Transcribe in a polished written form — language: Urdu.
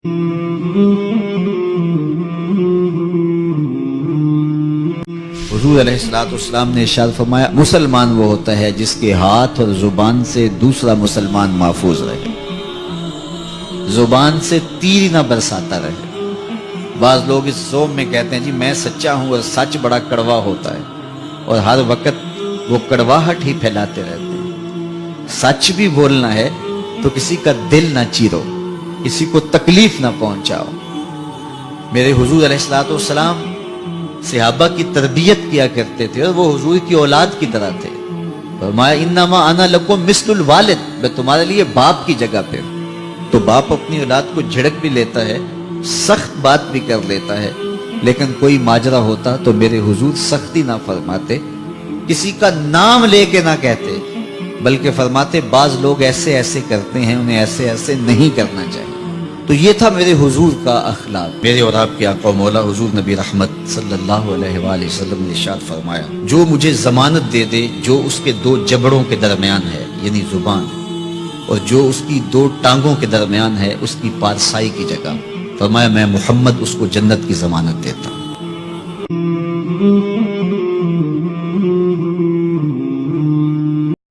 حضور علیہ الصلوۃ والسلام نے ارشاد فرمایا مسلمان وہ ہوتا ہے جس کے ہاتھ اور زبان سے دوسرا مسلمان محفوظ رہے، زبان سے تیر نہ برساتا رہے۔ بعض لوگ اس زوم میں کہتے ہیں جی میں سچا ہوں اور سچ بڑا کڑوا ہوتا ہے، اور ہر وقت وہ کڑواہٹ ہی پھیلاتے رہتے ہیں۔ سچ بھی بولنا ہے تو کسی کا دل نہ چیرو، کسی کو تکلیف نہ پہنچاؤ۔ میرے حضور علیہ الصلوۃ والسلام صحابہ کی تربیت کیا کرتے تھے اور وہ حضور کی اولاد کی طرح تھے۔ فرمایا انما انا لکم مثل الوالد، میں تمہارے لیے باپ کی جگہ پہ ہوں۔ تو باپ اپنی اولاد کو جھڑک بھی لیتا ہے، سخت بات بھی کر لیتا ہے، لیکن کوئی ماجرا ہوتا تو میرے حضور سختی نہ فرماتے، کسی کا نام لے کے نہ کہتے، بلکہ فرماتے بعض لوگ ایسے ایسے کرتے ہیں، انہیں ایسے ایسے نہیں کرنا چاہیے۔ تو یہ تھا میرے حضور کا اخلاق۔ میرے اور آپ کے آقا و مولا حضور نبی رحمت صلی اللہ علیہ وآلہ وسلم نے ارشاد فرمایا جو مجھے ضمانت دے دے جو اس کے دو جبڑوں کے درمیان ہے یعنی زبان، اور جو اس کی دو ٹانگوں کے درمیان ہے اس کی پارسائی کی جگہ، فرمایا میں محمد اس کو جنت کی ضمانت دیتا ہوں۔